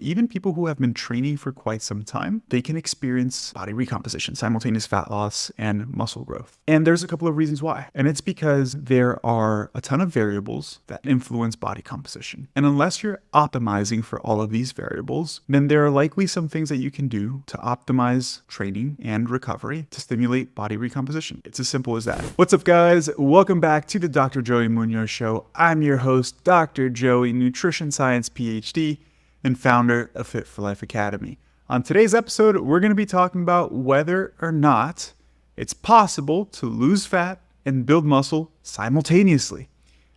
even people who have been training for quite some time, they can experience body recomposition, simultaneous fat loss, and muscle growth. And there's a couple of reasons why. And it's because there are a ton of variables that influence body composition. And unless you're optimizing for all of these variables, then there are likely some things that you can do to optimize training and recovery to stimulate body recomposition. It's as simple as that. What's up, guys? Welcome back to the Dr. Joey Munoz Show. I'm your host, Dr. Joey, Nutrition Sciences Ph.D., and founder of Fit for Life Academy. On today's episode, we're going to be talking about whether or not it's possible to lose fat and build muscle simultaneously.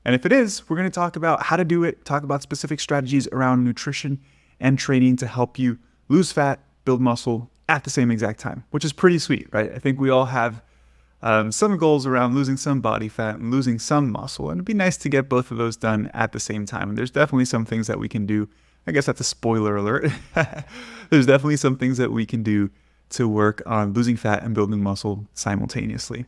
And if it is, we're going to talk about how to do it, talk about specific strategies around nutrition and training to help you lose fat, build muscle at the same exact time, which is pretty sweet, right? I think we all have some goals around losing some body fat and losing some muscle, and it'd be nice to get both of those done at the same time. And there's definitely some things that we can do. I guess that's a spoiler alert. There's definitely some things that we can do to work on losing fat and building muscle simultaneously.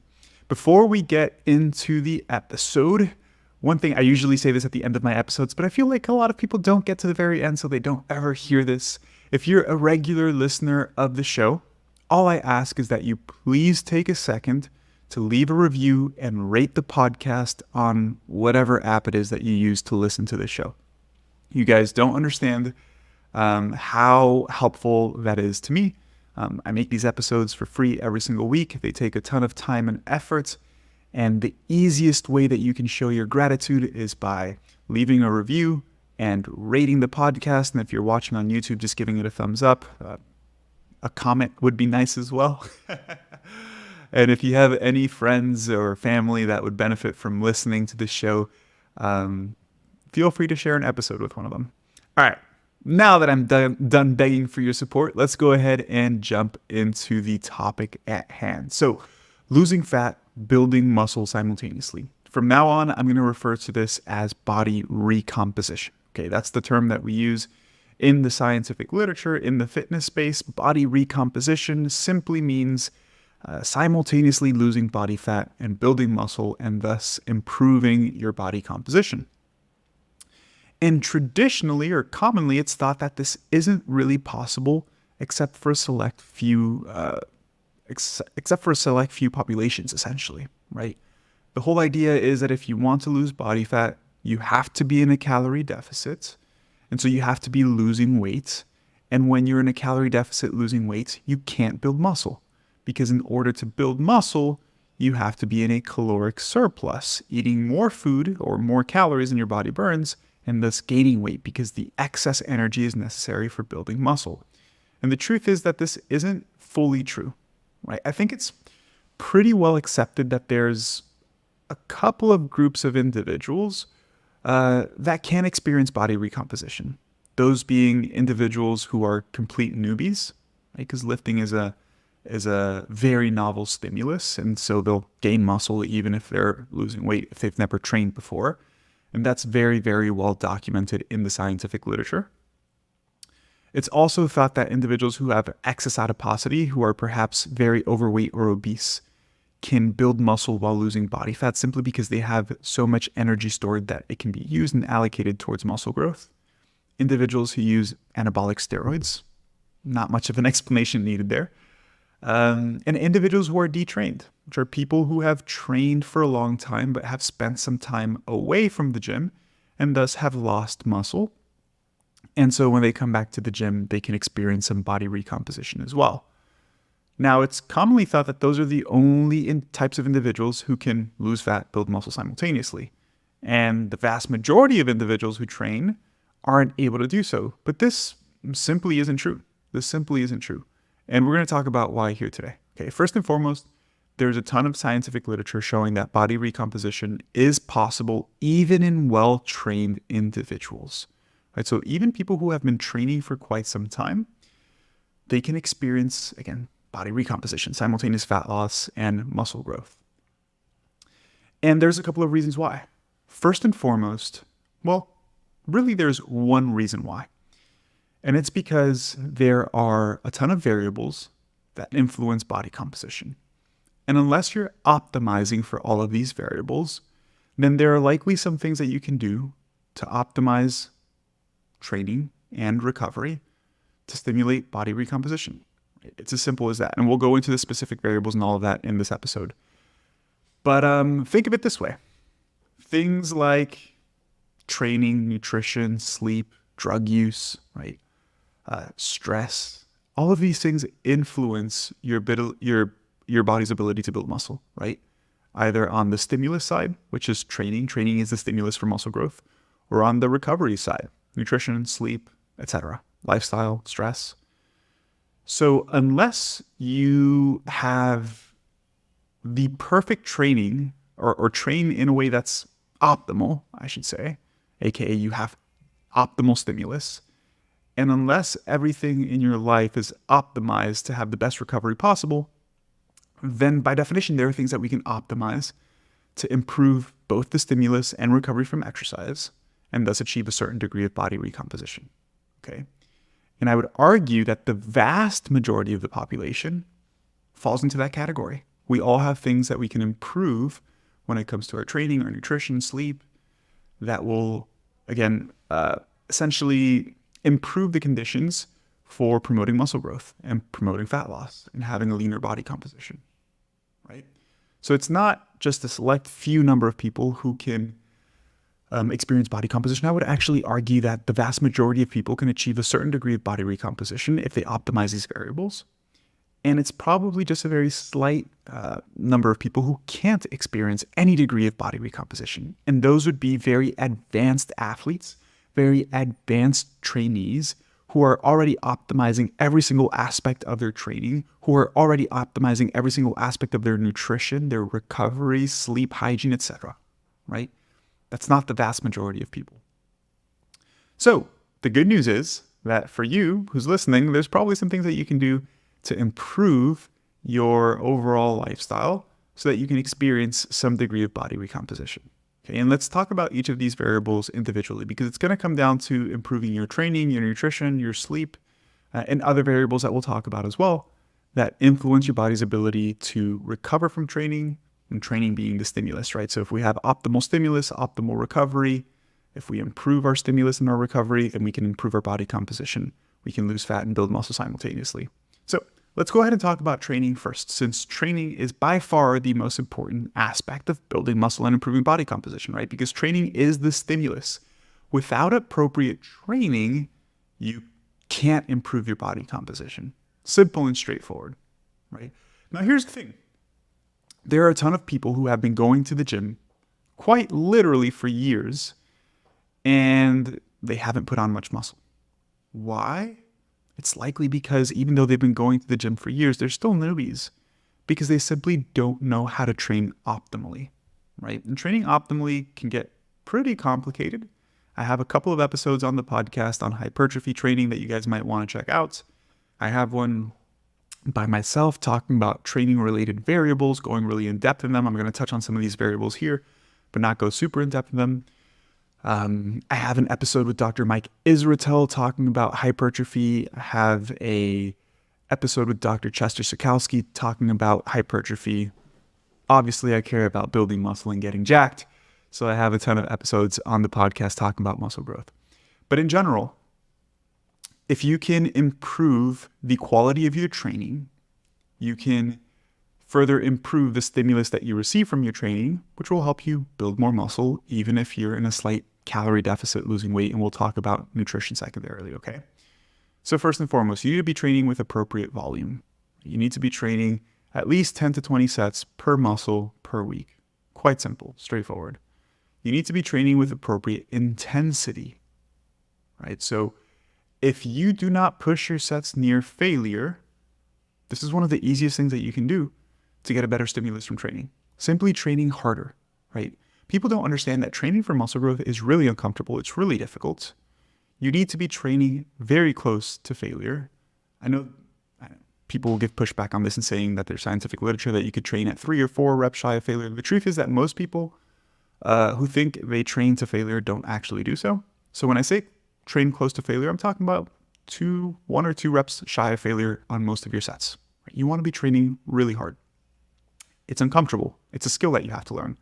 Before we get into the episode, one thing, I usually say this at the end of my episodes, but I feel like a lot of people don't get to the very end, so they don't ever hear this. If you're a regular listener of the show, all I ask is that you please take a second to leave a review and rate the podcast on whatever app it is that you use to listen to the show. You guys don't understand how helpful that is to me. I make these episodes for free every single week. They take a ton of time and effort. And the easiest way that you can show your gratitude is by leaving a review and rating the podcast. And if you're watching on YouTube, just giving it a thumbs up. A comment would be nice as well. And if you have any friends or family that would benefit from listening to the show, feel free to share an episode with one of them. All right, now that I'm done begging for your support, let's go ahead and jump into the topic at hand. So, losing fat, building muscle simultaneously. From now on, I'm going to refer to this as body recomposition. Okay, that's the term that we use in the scientific literature. In the fitness space, body recomposition simply means simultaneously losing body fat and building muscle, and thus improving your body composition. And traditionally or commonly, it's thought that this isn't really possible except for a select few populations, essentially, right? The whole idea is that if you want to lose body fat, you have to be in a calorie deficit, and so you have to be losing weight. And when you're in a calorie deficit losing weight, you can't build muscle, because in order to build muscle, you have to be in a caloric surplus, eating more food or more calories than your body burns, and thus gaining weight because the excess energy is necessary for building muscle. And the truth is that this isn't fully true, right? I think it's pretty well accepted that there's a couple of groups of individuals that can experience body recomposition. Those being individuals who are complete newbies, right? Because lifting is a very novel stimulus, and so they'll gain muscle even if they're losing weight if they've never trained before. And that's very, very well documented in the scientific literature. It's also thought that individuals who have excess adiposity, who are perhaps very overweight or obese, can build muscle while losing body fat simply because they have so much energy stored that it can be used and allocated towards muscle growth. Individuals who use anabolic steroids, not much of an explanation needed there. And individuals who are detrained, which are people who have trained for a long time but have spent some time away from the gym and thus have lost muscle. And so when they come back to the gym, they can experience some body recomposition as well. Now, it's commonly thought that those are the only types of individuals who can lose fat, build muscle simultaneously. And the vast majority of individuals who train aren't able to do so. But this simply isn't true. This simply isn't true. And we're going to talk about why here today. Okay, first and foremost, there's a ton of scientific literature showing that body recomposition is possible even in well-trained individuals. Right? So even people who have been training for quite some time, they can experience, again, body recomposition, simultaneous fat loss, and muscle growth. And there's a couple of reasons why. First and foremost, well, really there's one reason why. And it's because there are a ton of variables that influence body composition. And unless you're optimizing for all of these variables, then there are likely some things that you can do to optimize training and recovery to stimulate body recomposition. It's as simple as that. And we'll go into the specific variables and all of that in this episode. But think of it this way. Things like training, nutrition, sleep, drug use, right? Stress, all of these things influence your body's ability to build muscle, right? Either on the stimulus side, which is training. Training is the stimulus for muscle growth, or on the recovery side, nutrition, sleep, etc., lifestyle, stress. So unless you have the perfect training or train in a way that's optimal, I should say, aka you have optimal stimulus, and unless everything in your life is optimized to have the best recovery possible, then by definition, there are things that we can optimize to improve both the stimulus and recovery from exercise, and thus achieve a certain degree of body recomposition. Okay. And I would argue that the vast majority of the population falls into that category. We all have things that we can improve when it comes to our training, our nutrition, sleep, that will, again, essentially improve the conditions for promoting muscle growth and promoting fat loss and having a leaner body composition, right? So it's not just a select few number of people who can experience body composition. I would actually argue that the vast majority of people can achieve a certain degree of body recomposition if they optimize these variables. And it's probably just a very slight number of people who can't experience any degree of body recomposition. And those would be very advanced athletes, very advanced trainees who are already optimizing every single aspect of their training, who are already optimizing every single aspect of their nutrition, their recovery, sleep, hygiene, etc., right? That's not the vast majority of people. So the good news is that for you who's listening, there's probably some things that you can do to improve your overall lifestyle so that you can experience some degree of body recomposition. Okay, and let's talk about each of these variables individually, because it's going to come down to improving your training, your nutrition, your sleep, and other variables that we'll talk about as well that influence your body's ability to recover from training, and training being the stimulus, right? So if we have optimal stimulus, optimal recovery, if we improve our stimulus and our recovery, then we can improve our body composition. We can lose fat and build muscle simultaneously. So let's go ahead and talk about training first, since training is by far the most important aspect of building muscle and improving body composition, right? Because training is the stimulus. Without appropriate training, you can't improve your body composition. Simple and straightforward, right? Now here's the thing. There are a ton of people who have been going to the gym quite literally for years, and they haven't put on much muscle. Why? It's likely because even though they've been going to the gym for years, they're still newbies because they simply don't know how to train optimally, right? And training optimally can get pretty complicated. I have a couple of episodes on the podcast on hypertrophy training that you guys might want to check out. I have one by myself talking about training related variables, going really in depth in them. I'm going to touch on some of these variables here, but not go super in depth in them. I have an episode with Dr. Mike Israetel talking about hypertrophy. I have a episode with Dr. Chester Sikowski talking about hypertrophy. Obviously, I care about building muscle and getting jacked, so I have a ton of episodes on the podcast talking about muscle growth. But in general, if you can improve the quality of your training, you can further improve the stimulus that you receive from your training, which will help you build more muscle, even if you're in a slight calorie deficit losing weight. And we'll talk about nutrition secondarily, okay? So first and foremost, you need to be training with appropriate volume. You need to be training at least 10 to 20 sets per muscle per week. Quite simple, straightforward. You need to be training with appropriate intensity, right? So if you do not push your sets near failure, this is one of the easiest things that you can do to get a better stimulus from training. Simply training harder, right? People don't understand that training for muscle growth is really uncomfortable. It's really difficult. You need to be training very close to failure. I know people will give pushback on this and saying that there's scientific literature that you could train at 3 or 4 reps shy of failure. The truth is that most people who think they train to failure don't actually do so. So when I say train close to failure, I'm talking about 1 or 2 reps shy of failure on most of your sets. Right? You want to be training really hard. It's uncomfortable. It's a skill that you have to learn.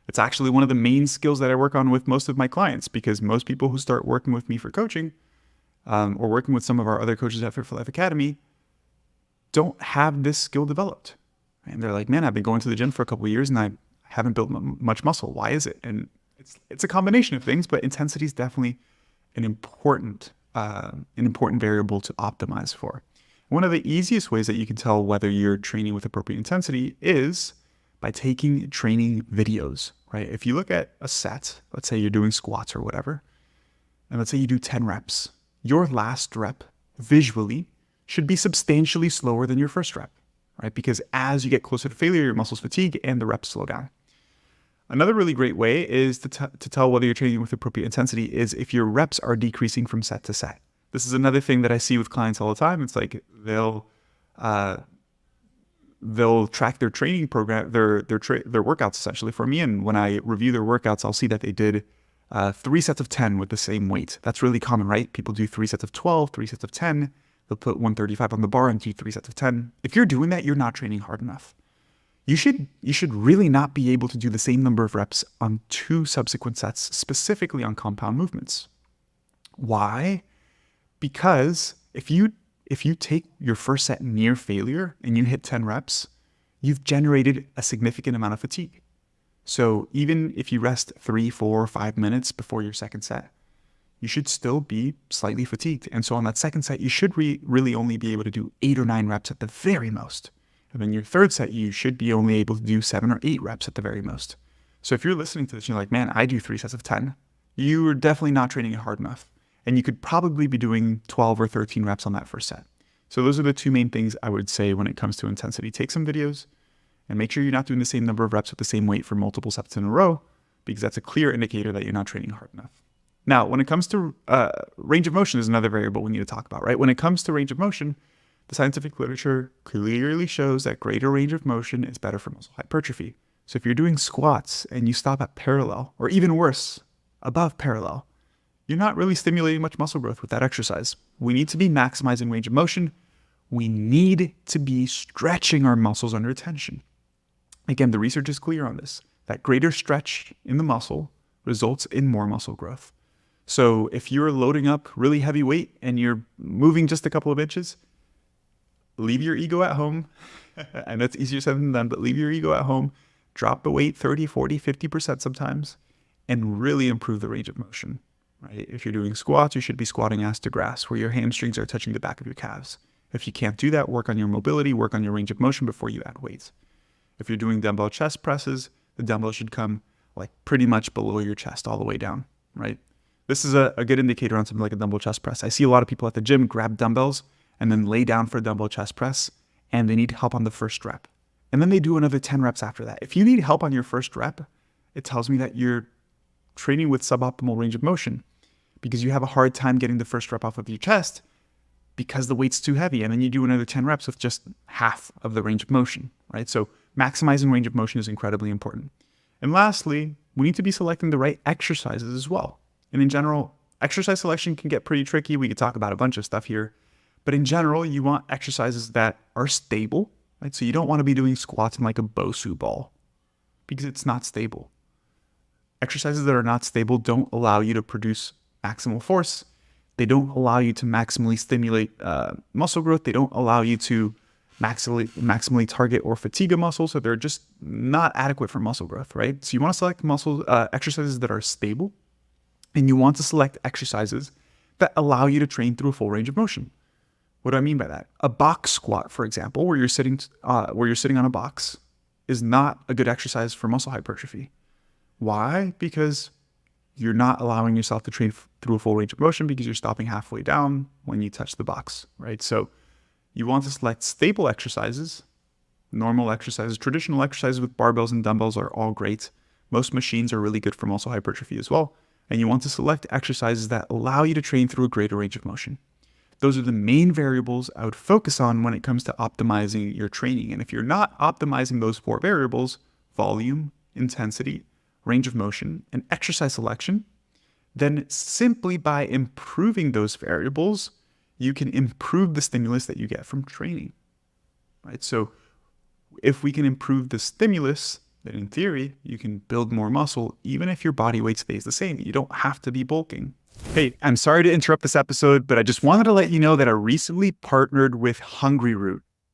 It's actually one of the main skills that I work on with most of my clients, because most people who start working with me for coaching or working with some of our other coaches at Fit for Life Academy, don't have this skill developed. And they're like, man, I've been going to the gym for a couple of years and I haven't built much muscle. Why is it? And it's a combination of things, but intensity is definitely an important variable to optimize for. One of the easiest ways that you can tell whether you're training with appropriate intensity is by taking training videos, right? If you look at a set, let's say you're doing squats or whatever, and let's say you do 10 reps, your last rep visually should be substantially slower than your first rep, right? Because as you get closer to failure, your muscles fatigue and the reps slow down. Another really great way is to tell whether you're training with appropriate intensity is if your reps are decreasing from set to set. This is another thing that I see with clients all the time. It's like they'll track their training program, their workouts essentially for me. And when I review their workouts, I'll see that they did 3 sets of 10 with the same weight. That's really common, right? People do 3 sets of 12, 3 sets of 10. They'll put 135 on the bar and do 3 sets of 10. If you're doing that, you're not training hard enough. You should really not be able to do the same number of reps on 2 subsequent sets, specifically on compound movements. Why? Because if you take your first set near failure and you hit 10 reps, you've generated a significant amount of fatigue. So even if you rest 3, 4, 5 minutes before your second set, you should still be slightly fatigued. And so on that second set, you should really only be able to do 8 or 9 reps at the very most. And then your third set, you should be only able to do 7 or 8 reps at the very most. So if you're listening to this and you're like, man, I do 3 sets of 10, you are definitely not training it hard enough. And you could probably be doing 12 or 13 reps on that first set. So those are the 2 main things I would say when it comes to intensity. Take some videos and make sure you're not doing the same number of reps with the same weight for multiple sets in a row, because that's a clear indicator that you're not training hard enough. Now, when it comes to range of motion is another variable we need to talk about, right? When it comes to range of motion, the scientific literature clearly shows that greater range of motion is better for muscle hypertrophy. So if you're doing squats and you stop at parallel, or even worse, above parallel, you're not really stimulating much muscle growth with that exercise. We need to be maximizing range of motion. We need to be stretching our muscles under tension. Again, the research is clear on this, that greater stretch in the muscle results in more muscle growth. So if you're loading up really heavy weight and you're moving just a couple of inches, leave your ego at home. I know it's easier said than done, but leave your ego at home, drop the weight 30, 40, 50% sometimes, and really improve the range of motion, right? If you're doing squats, you should be squatting ass to grass, where your hamstrings are touching the back of your calves. If you can't do that, work on your mobility, work on your range of motion before you add weights. If you're doing dumbbell chest presses, the dumbbell should come like pretty much below your chest all the way down, right? This is a good indicator on something like a dumbbell chest press. I see a lot of people at the gym grab dumbbells and then lay down for a dumbbell chest press, and they need help on the first rep. And then they do another 10 reps after that. If you need help on your first rep, it tells me that you're training with suboptimal range of motion, because you have a hard time getting the first rep off of your chest because the weight's too heavy. And then you do another 10 reps with just half of the range of motion, right? So maximizing range of motion is incredibly important. And lastly, we need to be selecting the right exercises as well. And in general, exercise selection can get pretty tricky. We could talk about a bunch of stuff here. But in general, you want exercises that are stable, right? So you don't want to be doing squats in like a Bosu ball, because it's not stable. Exercises that are not stable don't allow you to produce maximal force. They don't allow you to maximally stimulate muscle growth. They don't allow you to maximally target or fatigue a muscle. So they're just not adequate for muscle growth, right? So you want to select exercises that are stable, and you want to select exercises that allow you to train through a full range of motion. What do I mean by that? A box squat, for example, where you're sitting on a box, is not a good exercise for muscle hypertrophy. Why? Because you're not allowing yourself to train through a full range of motion, because you're stopping halfway down when you touch the box, right? So you want to select stable exercises, normal exercises, traditional exercises with barbells and dumbbells are all great. Most machines are really good for muscle hypertrophy as well. And you want to select exercises that allow you to train through a greater range of motion. Those are the main variables I would focus on when it comes to optimizing your training. And if you're not optimizing those 4 variables, volume, intensity, range of motion, and exercise selection, then simply by improving those variables, you can improve the stimulus that you get from training, right? So if we can improve the stimulus, then in theory, you can build more muscle, even if your body weight stays the same. You don't have to be bulking. Hey, I'm sorry to interrupt this episode, but I just wanted to let you know that I recently partnered with Hungry,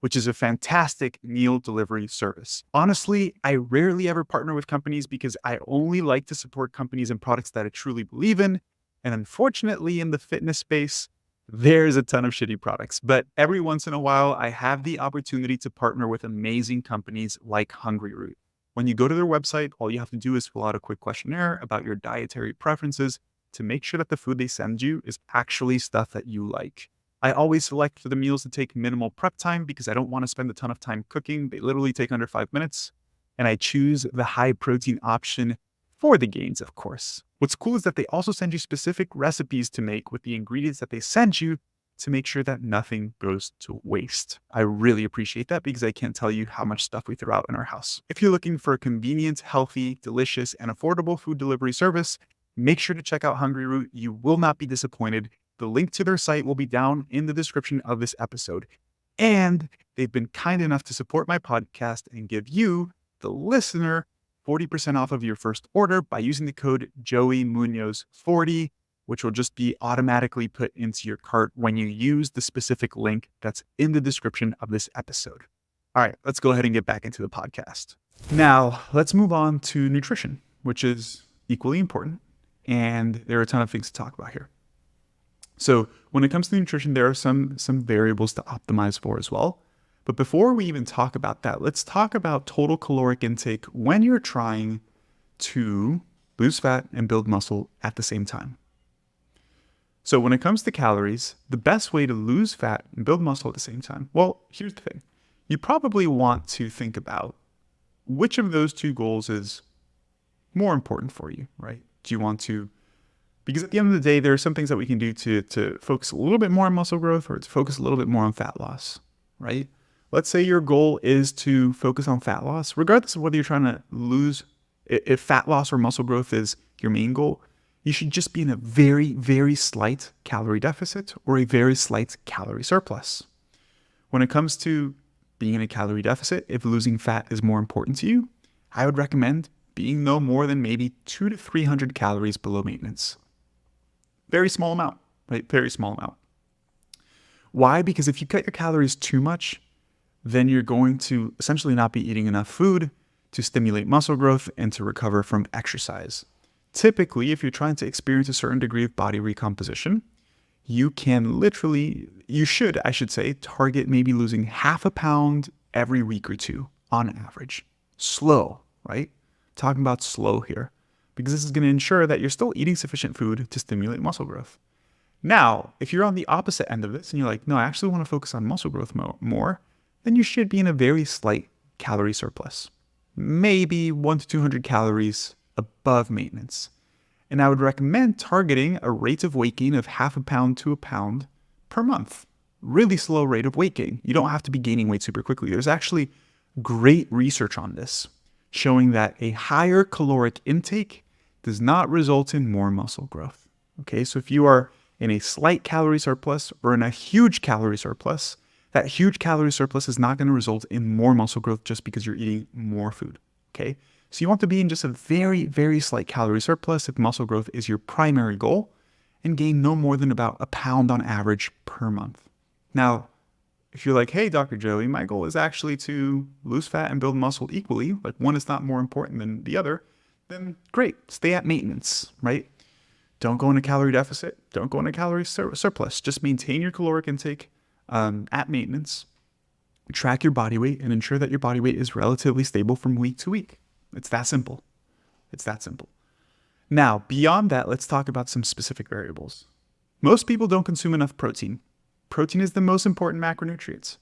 which is a fantastic meal delivery service. Honestly, I rarely ever partner with companies because I only like to support companies and products that I truly believe in. And unfortunately, in the fitness space, there's a ton of shitty products. But every once in a while, I have the opportunity to partner with amazing companies like Hungry. When you go to their website, all you have to do is fill out a quick questionnaire about your dietary preferences to make sure that the food they send you is actually stuff that you like. I always select for the meals to take minimal prep time because I don't want to spend a ton of time cooking. They literally take under 5 minutes. And I choose the high protein option for the gains, of course. What's cool is that they also send you specific recipes to make with the ingredients that they send you to make sure that nothing goes to waste. I really appreciate that because I can't tell you how much stuff we throw out in our house. If you're looking for a convenient, healthy, delicious, and affordable food delivery service, make sure to check out Hungry. You will not be disappointed. The link to their site will be down in the description of this episode. And they've been kind enough to support my podcast and give you, the listener, 40% off of your first order by using the code JoeyMunoz40, which will just be automatically put into your cart when you use the specific link that's in the description of this episode. All right, let's go ahead and get back into the podcast. Now, let's move on to nutrition, which is equally important. And there are a ton of things to talk about here. So when it comes to nutrition, there are some variables to optimize for as well. But before we even talk about that, let's talk about total caloric intake when you're trying to lose fat and build muscle at the same time. So when it comes to calories, the best way to lose fat and build muscle at the same time, well, here's the thing. You probably want to think about which of those two goals is more important for you, right? Do you want to, because at the end of the day, there are some things that we can do to focus a little bit more on muscle growth or to focus a little bit more on fat loss, right? Let's say your goal is to focus on fat loss, regardless of whether you're trying to lose, if fat loss or muscle growth is your main goal, you should just be in a very, very slight calorie deficit or a very slight calorie surplus. When it comes to being in a calorie deficit, if losing fat is more important to you, I would recommend being no more than maybe 200 to 300 calories below maintenance. Very small amount, right? Very small amount. Why? Because if you cut your calories too much, then you're going to essentially not be eating enough food to stimulate muscle growth and to recover from exercise. Typically, if you're trying to experience a certain degree of body recomposition, you should target maybe losing half a pound every week or two on average. Slow, right? Talking about slow here, because this is going to ensure that you're still eating sufficient food to stimulate muscle growth. Now, if you're on the opposite end of this and you're like, no, I actually want to focus on muscle growth more, then you should be in a very slight calorie surplus, maybe 100 to 200 calories above maintenance. And I would recommend targeting a rate of weight gain of half a pound to a pound per month. Really slow rate of weight gain. You don't have to be gaining weight super quickly. There's actually great research on this, showing that a higher caloric intake does not result in more muscle growth. Okay, so if you are in a slight calorie surplus or in a huge calorie surplus, that huge calorie surplus is not going to result in more muscle growth just because you're eating more food. Okay, so you want to be in just a very, very slight calorie surplus if muscle growth is your primary goal, and gain no more than about a pound on average per month. Now, if you're like, hey, Dr. Joey, my goal is actually to lose fat and build muscle equally, like one is not more important than the other, then great, stay at maintenance, right? Don't go into calorie deficit, don't go into calorie surplus, just maintain your caloric intake at maintenance, track your body weight, and ensure that your body weight is relatively stable from week to week. It's that simple. It's that simple. Now, beyond that, let's talk about some specific variables. Most people don't consume enough protein. Protein is the most important macronutrient.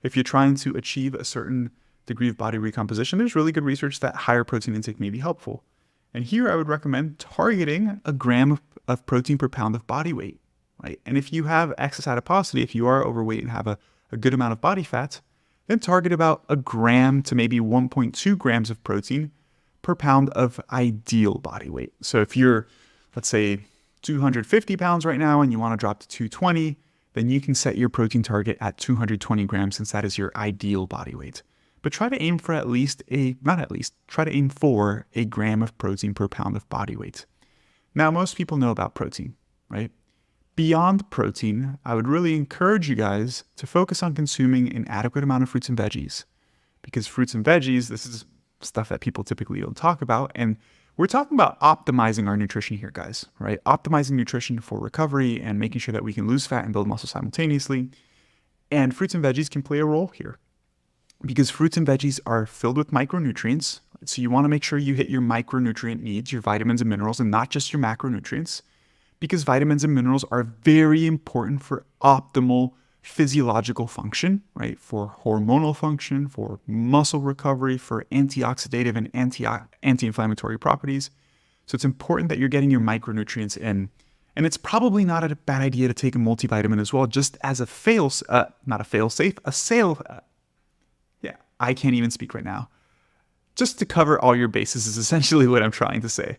If you're trying to achieve a certain degree of body recomposition, there's really good research that higher protein intake may be helpful. And here I would recommend targeting a gram of protein per pound of body weight, right? And if you have excess adiposity, if you are overweight and have a good amount of body fat, then target about a gram to maybe 1.2 grams of protein per pound of ideal body weight. So if you're, let's say, 250 pounds right now and you want to drop to 220, then you can set your protein target at 220 grams since that is your ideal body weight. But try to aim for try to aim for a gram of protein per pound of body weight. Now, most people know about protein. right? Beyond protein, I would really encourage you guys to focus on consuming an adequate amount of fruits and veggies, because fruits and veggies, this is stuff that people typically don't talk about. And we're talking about optimizing our nutrition here, guys, right? Optimizing nutrition for recovery and making sure that we can lose fat and build muscle simultaneously. And fruits and veggies can play a role here because fruits and veggies are filled with micronutrients. So you want to make sure you hit your micronutrient needs, your vitamins and minerals, and not just your macronutrients, because vitamins and minerals are very important for optimal physiological function, right? For hormonal function, for muscle recovery, for antioxidative and anti-inflammatory properties. So it's important that you're getting your micronutrients in. And it's probably not a bad idea to take a multivitamin as well, just as a I can't even speak right now. Just to cover all your bases is essentially what I'm trying to say.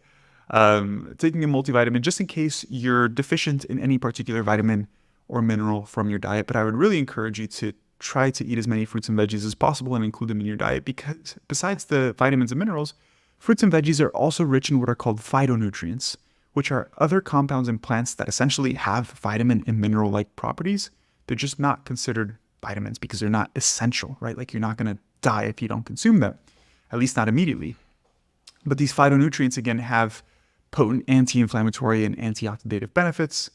Taking a multivitamin just in case you're deficient in any particular vitamin or mineral from your diet. But I would really encourage you to try to eat as many fruits and veggies as possible and include them in your diet, because besides the vitamins and minerals, fruits and veggies are also rich in what are called phytonutrients, which are other compounds in plants that essentially have vitamin and mineral-like properties. They're just not considered vitamins because they're not essential, right? Like, you're not going to die if you don't consume them, at least not immediately. But these phytonutrients, again, have potent anti-inflammatory and antioxidative benefits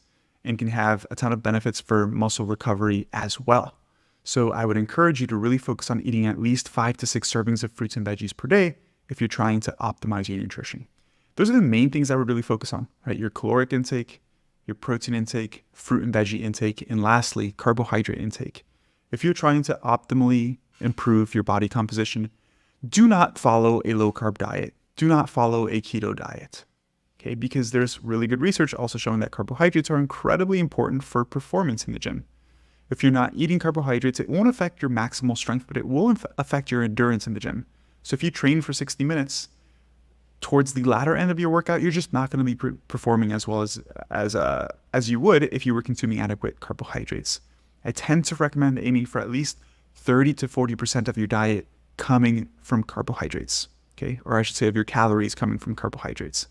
and can have a ton of benefits for muscle recovery as well. So I would encourage you to really focus on eating at least 5 to 6 servings of fruits and veggies per day if you're trying to optimize your nutrition. Those are the main things I would really focus on, right? Your caloric intake, your protein intake, fruit and veggie intake, and lastly, carbohydrate intake. If you're trying to optimally improve your body composition, do not follow a low-carb diet. Do not follow a keto diet, okay? Because there's really good research also showing that carbohydrates are incredibly important for performance in the gym. If you're not eating carbohydrates, it won't affect your maximal strength, but it will affect your endurance in the gym. So if you train for 60 minutes, towards the latter end of your workout, you're just not going to be performing as well as you would if you were consuming adequate carbohydrates. I tend to recommend aiming for at least 30 to 40% of your diet coming from carbohydrates, okay? Or I should say of your calories coming from carbohydrates.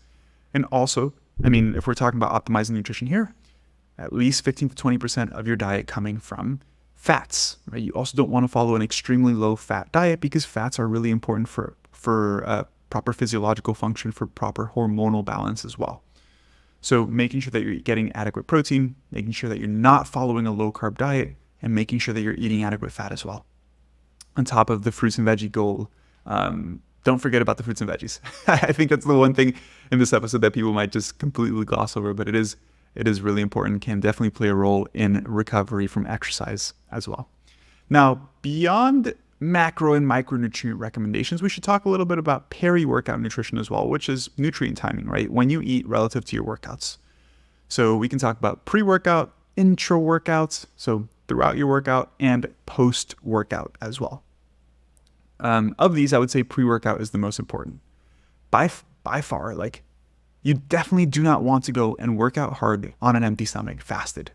And also, if we're talking about optimizing nutrition here, at least 15 to 20% of your diet coming from fats, right? You also don't want to follow an extremely low fat diet because fats are really important for proper physiological function, for proper hormonal balance as well. So making sure that you're getting adequate protein, making sure that you're not following a low carb diet, and making sure that you're eating adequate fat as well. On top of the fruits and veggie goal, don't forget about the fruits and veggies. I think that's the one thing in this episode that people might just completely gloss over, but it is really important, can definitely play a role in recovery from exercise as well. Now, beyond macro and micronutrient recommendations, we should talk a little bit about peri-workout nutrition as well, which is nutrient timing, right? When you eat relative to your workouts. So we can talk about pre-workout, intra-workouts, so throughout your workout, and post-workout as well. Of these, I would say pre-workout is the most important. By far, you definitely do not want to go and work out hard on an empty stomach, fasted.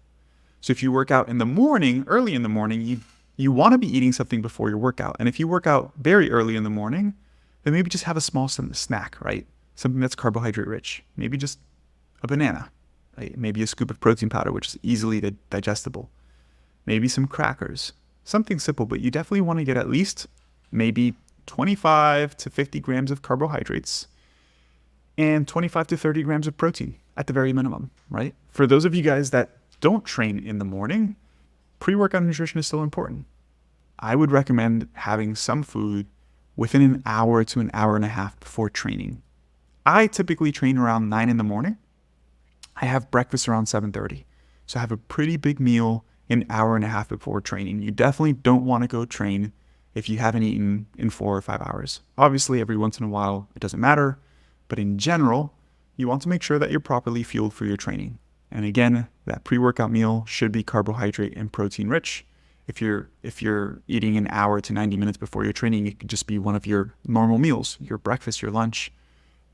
So if you work out in the morning, early in the morning, you want to be eating something before your workout. And if you work out very early in the morning, then maybe just have a small snack, right? Something that's carbohydrate rich. Maybe just a banana, right? Maybe a scoop of protein powder, which is easily digestible. Maybe some crackers. Something simple, but you definitely want to get at least maybe 25 to 50 grams of carbohydrates and 25 to 30 grams of protein at the very minimum, right? For those of you guys that don't train in the morning, pre-workout nutrition is still important. I would recommend having some food within an hour to an hour and a half before training. I typically train around 9 in the morning. I have breakfast around 7:30. So I have a pretty big meal an hour and a half before training. You definitely don't want to go train if you haven't eaten in 4 or 5 hours. Obviously, every once in a while, it doesn't matter. But in general, you want to make sure that you're properly fueled for your training. And again, that pre-workout meal should be carbohydrate and protein rich. If you're eating an hour to 90 minutes before your training, it could just be one of your normal meals, your breakfast, your lunch,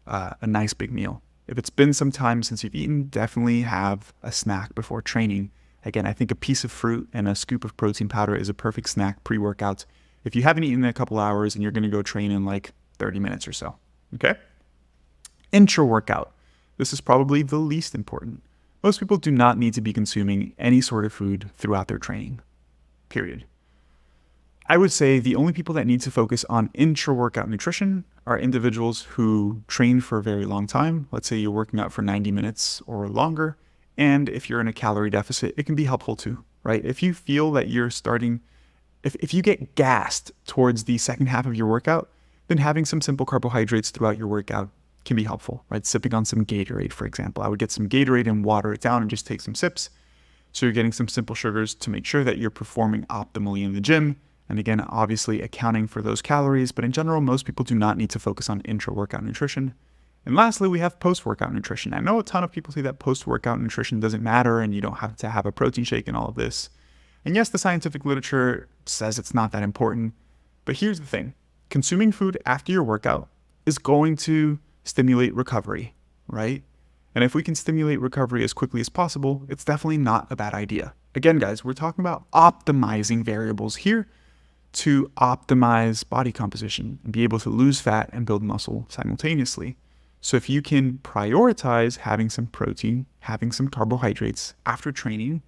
a nice big meal. If it's been some time since you've eaten, definitely have a snack before training. Again, I think a piece of fruit and a scoop of protein powder is a perfect snack pre-workout if you haven't eaten in a couple hours and you're going to go train in 30 minutes or so. Okay? Intra-workout. This is probably the least important. Most people do not need to be consuming any sort of food throughout their training, period. I would say the only people that need to focus on intra-workout nutrition are individuals who train for a very long time. Let's say you're working out for 90 minutes or longer. And if you're in a calorie deficit, it can be helpful too, right? If you feel that you're starting, if you get gassed towards the second half of your workout, then having some simple carbohydrates throughout your workout can be helpful, right? Sipping on some Gatorade, for example. I would get some Gatorade and water it down and just take some sips. So you're getting some simple sugars to make sure that you're performing optimally in the gym. And again, obviously accounting for those calories, but in general, most people do not need to focus on intra-workout nutrition. And lastly, we have post-workout nutrition. I know a ton of people say that post-workout nutrition doesn't matter and you don't have to have a protein shake and all of this. And yes, the scientific literature says it's not that important, but here's the thing. Consuming food after your workout is going to stimulate recovery, right? And if we can stimulate recovery as quickly as possible, it's definitely not a bad idea. Again, guys, we're talking about optimizing variables here to optimize body composition and be able to lose fat and build muscle simultaneously. So if you can prioritize having some protein, having some carbohydrates after training,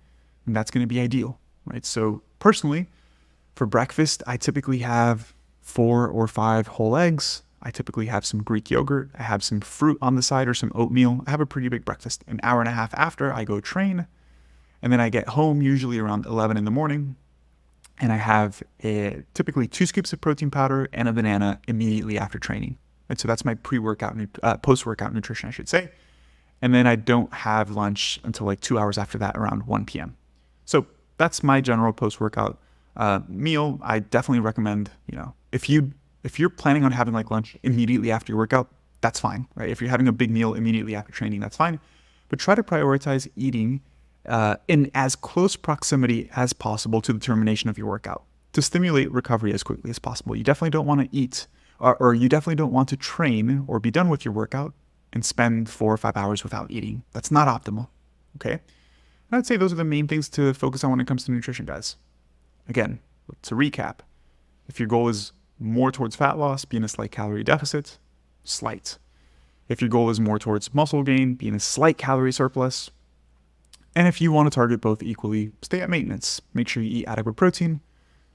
then that's going to be ideal, right? So personally, for breakfast, I typically have 4 or 5 whole eggs. I typically have some Greek yogurt. I have some fruit on the side or some oatmeal. I have a pretty big breakfast. An hour and a half after, I go train. And then I get home usually around 11 in the morning. And I have typically 2 scoops of protein powder and a banana immediately after training. Right? So that's my post-workout nutrition, I should say. And then I don't have lunch until like 2 hours after that, around 1 p.m. So that's my general post-workout meal. I definitely recommend, if you're planning on having like lunch immediately after your workout, that's fine, right? If you're having a big meal immediately after training, that's fine. But try to prioritize eating in as close proximity as possible to the termination of your workout to stimulate recovery as quickly as possible. You definitely don't want to eat or you definitely don't want to train or be done with your workout and spend 4 or 5 hours without eating. That's not optimal, okay? And I'd say those are the main things to focus on when it comes to nutrition, guys. Again, to recap, if your goal is more towards fat loss, be in a slight calorie deficit, slight. If your goal is more towards muscle gain, be in a slight calorie surplus. And if you want to target both equally, stay at maintenance. Make sure you eat adequate protein.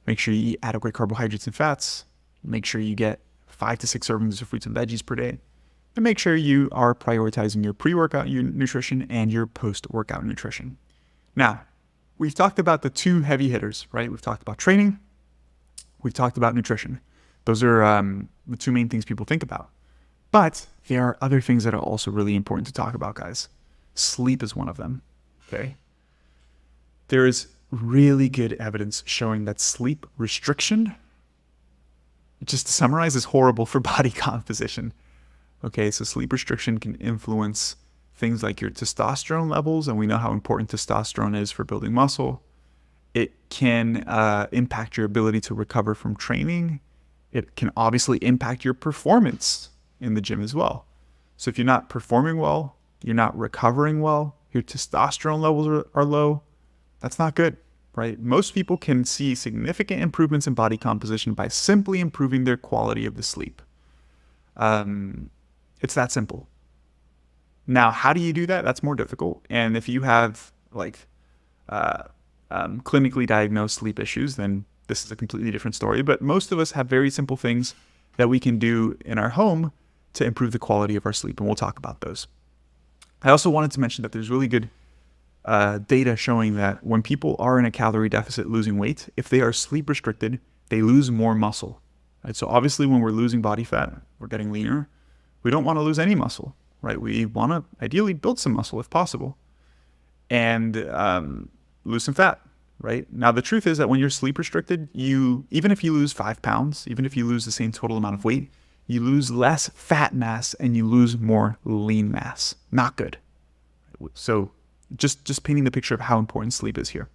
Make sure you eat adequate carbohydrates and fats. Make sure you get 5 to 6 servings of fruits and veggies per day. And make sure you are prioritizing your pre-workout nutrition and your post-workout nutrition. Now, we've talked about the 2 heavy hitters, right? We've talked about training. We've talked about nutrition. Those are the 2 main things people think about. But there are other things that are also really important to talk about, guys. Sleep is one of them. Okay. There is really good evidence showing that sleep restriction, just to summarize, is horrible for body composition. Okay, so sleep restriction can influence things like your testosterone levels, and we know how important testosterone is for building muscle. It can impact your ability to recover from training. It can obviously impact your performance in the gym as well. So if you're not performing well, you're not recovering well, your testosterone levels are low, that's not good, right? Most people can see significant improvements in body composition by simply improving their quality of the sleep. It's that simple. Now, how do you do that? That's more difficult. And if you have clinically diagnosed sleep issues, then this is a completely different story. But most of us have very simple things that we can do in our home to improve the quality of our sleep, and we'll talk about those. I also wanted to mention that there's really good data showing that when people are in a calorie deficit losing weight, if they are sleep restricted, they lose more muscle. Right? So obviously when we're losing body fat, we're getting leaner. We don't want to lose any muscle, right? We want to ideally build some muscle if possible and lose some fat, right? Now, the truth is that when you're sleep restricted, even if you lose 5 pounds, even if you lose the same total amount of weight, you lose less fat mass and you lose more lean mass. Not good. So just painting the picture of how important sleep is here.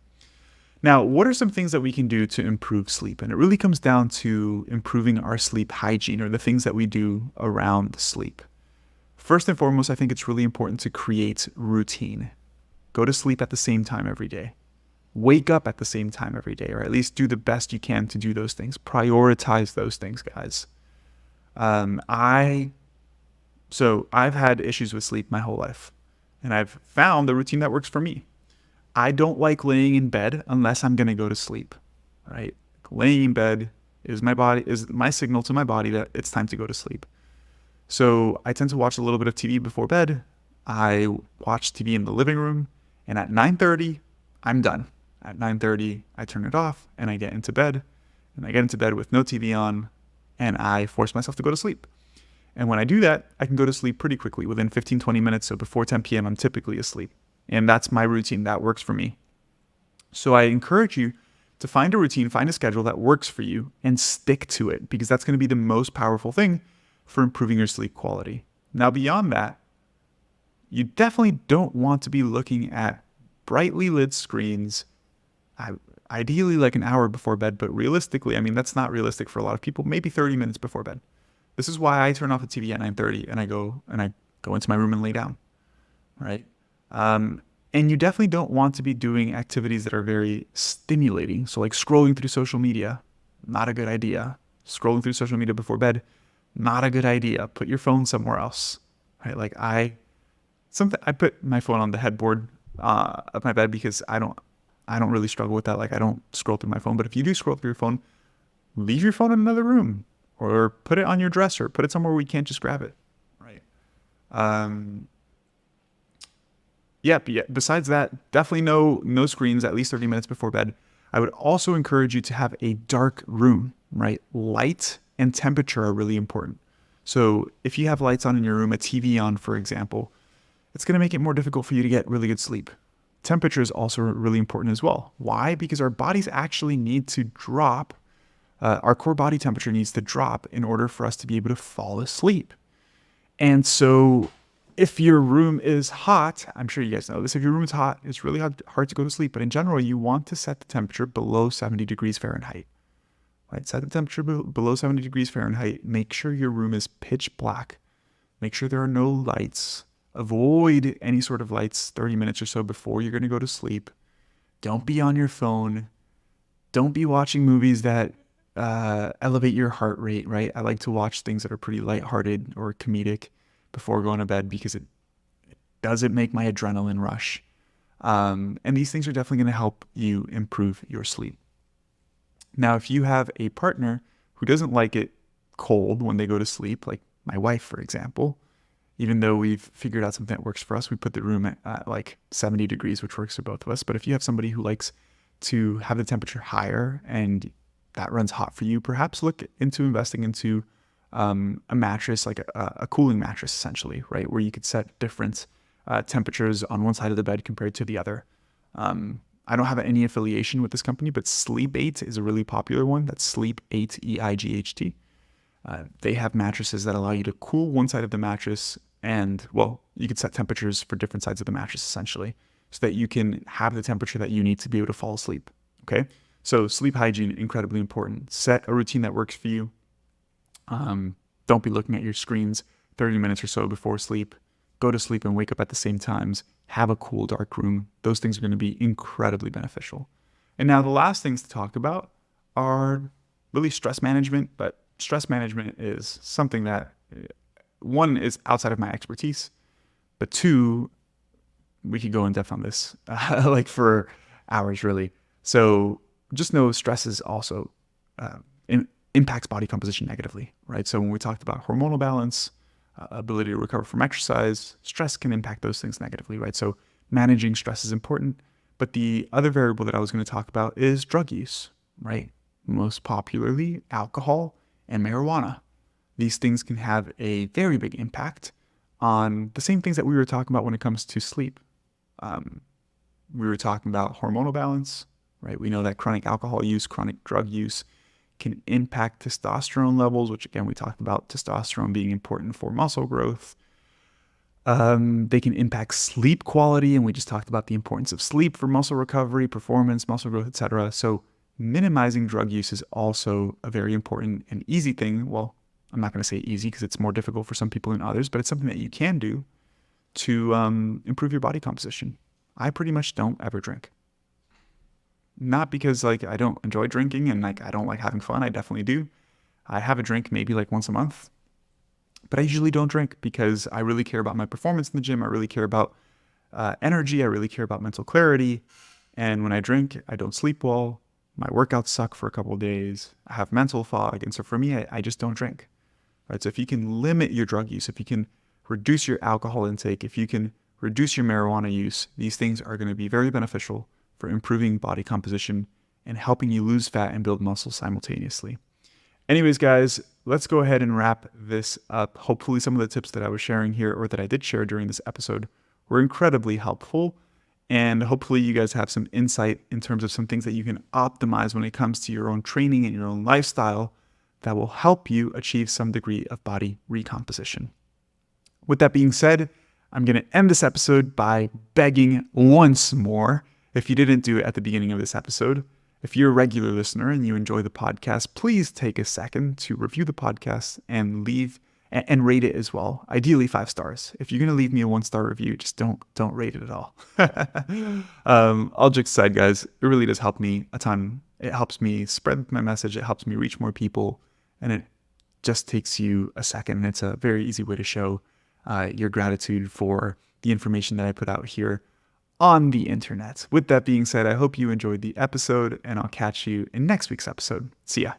Now, what are some things that we can do to improve sleep? And it really comes down to improving our sleep hygiene, or the things that we do around sleep. First and foremost, I think it's really important to create routine. Go to sleep at the same time every day. Wake up at the same time every day, or at least do the best you can to do those things. Prioritize those things, guys. I've had issues with sleep my whole life. and I've found the routine that works for me. I don't like laying in bed unless I'm going to go to sleep, right? Laying in bed is my signal to my body that it's time to go to sleep. So I tend to watch a little bit of TV before bed. I watch TV in the living room, and at 9:30, I'm done. At 9:30, I turn it off and I get into bed. And I get into bed with no TV on, and I force myself to go to sleep. And when I do that, I can go to sleep pretty quickly, within 15, 20 minutes. So before 10 p.m., I'm typically asleep. And that's my routine. That works for me. So I encourage you to find a routine, find a schedule that works for you, and stick to it, because that's going to be the most powerful thing for improving your sleep quality. Now, beyond that, you definitely don't want to be looking at brightly lit screens, ideally like an hour before bed, but realistically, I mean, that's not realistic for a lot of people, maybe 30 minutes before bed. This is why I turn off the TV at 9:30 and I go into my room and lay down, right? And you definitely don't want to be doing activities that are very stimulating. So like scrolling through social media, not a good idea. Scrolling through social media before bed, not a good idea. Put your phone somewhere else, right? Like I put my phone on the headboard of my bed because I don't really struggle with that. Like I don't scroll through my phone, but if you do scroll through your phone, leave your phone in another room or put it on your dresser, put it somewhere where you can't just grab it, right? Besides that, definitely no screens at least 30 minutes before bed. I would also encourage you to have a dark room, right? Light and temperature are really important. So if you have lights on in your room, a TV on, for example, it's going to make it more difficult for you to get really good sleep. Temperature is also really important as well. Why? Because our bodies actually need to drop. Our core body temperature needs to drop in order for us to be able to fall asleep. And so if your room is hot, I'm sure you guys know this, if your room is hot, it's really hard to go to sleep. But in general, you want to set the temperature below 70 degrees Fahrenheit. Right? Set the temperature below 70 degrees Fahrenheit. Make sure your room is pitch black. Make sure there are no lights. Avoid any sort of lights 30 minutes or so before you're going to go to sleep. Don't be on your phone. Don't be watching movies that elevate your heart rate, right? I like to watch things that are pretty lighthearted or comedic before going to bed because it doesn't make my adrenaline rush. And these things are definitely going to help you improve your sleep. Now, if you have a partner who doesn't like it cold when they go to sleep, like my wife, for example, even though we've figured out something that works for us, we put the room at like 70 degrees, which works for both of us. But if you have somebody who likes to have the temperature higher and that runs hot for you, perhaps look into investing into a mattress, like a cooling mattress, essentially, right? Where you could set different temperatures on one side of the bed compared to the other. I don't have any affiliation with this company, but Sleep8 is a really popular one. That's Sleep8, EIGHT. They have mattresses that allow you to cool one side of the mattress and, well, you could set temperatures for different sides of the mattress, essentially, so that you can have the temperature that you need to be able to fall asleep, okay? So sleep hygiene, incredibly important. Set a routine that works for you. Don't be looking at your screens 30 minutes or so before sleep. Go to sleep and wake up at the same times. Have a cool, dark room. Those things are going to be incredibly beneficial. And now the last things to talk about are really stress management, but stress management is something that, one, is outside of my expertise, but two, we could go in depth on this like for hours, really. So just know stress is also impacts body composition negatively, right? So when we talked about hormonal balance, ability to recover from exercise, stress can impact those things negatively, right? So managing stress is important. But the other variable that I was going to talk about is drug use, right? Most popularly, alcohol and marijuana. These things can have a very big impact on the same things that we were talking about when it comes to sleep. We were talking about hormonal balance, right? We know that chronic alcohol use, chronic drug use can impact testosterone levels, which again, we talked about testosterone being important for muscle growth. They can impact sleep quality, and we just talked about the importance of sleep for muscle recovery, performance, muscle growth, etc. So minimizing drug use is also a very important and easy thing. Well, I'm not going to say easy because it's more difficult for some people than others, but it's something that you can do to improve your body composition. I pretty much don't ever drink. Not because like I don't enjoy drinking and like I don't like having fun. I definitely do. I have a drink maybe like once a month, but I usually don't drink because I really care about my performance in the gym. I really care about energy. I really care about mental clarity. And when I drink, I don't sleep well. My workouts suck for a couple of days. I have mental fog. And so for me, I just don't drink. Right? So if you can limit your drug use, if you can reduce your alcohol intake, if you can reduce your marijuana use, these things are going to be very beneficial for improving body composition and helping you lose fat and build muscle simultaneously. Anyways, guys, let's go ahead and wrap this up. Hopefully some of the tips that I was sharing here, or that I did share during this episode, were incredibly helpful. And hopefully you guys have some insight in terms of some things that you can optimize when it comes to your own training and your own lifestyle that will help you achieve some degree of body recomposition. With that being said, I'm going to end this episode by begging once more, if you didn't do it at the beginning of this episode, if you're a regular listener and you enjoy the podcast, please take a second to review the podcast and leave and rate it as well. Ideally 5 stars. If you're going to leave me a 1-star review, just don't rate it at all. All jokes aside, guys, it really does help me a ton. It helps me spread my message. It helps me reach more people. And it just takes you a second. And it's a very easy way to show your gratitude for the information that I put out here on the internet. With that being said, I hope you enjoyed the episode, and I'll catch you in next week's episode. See ya.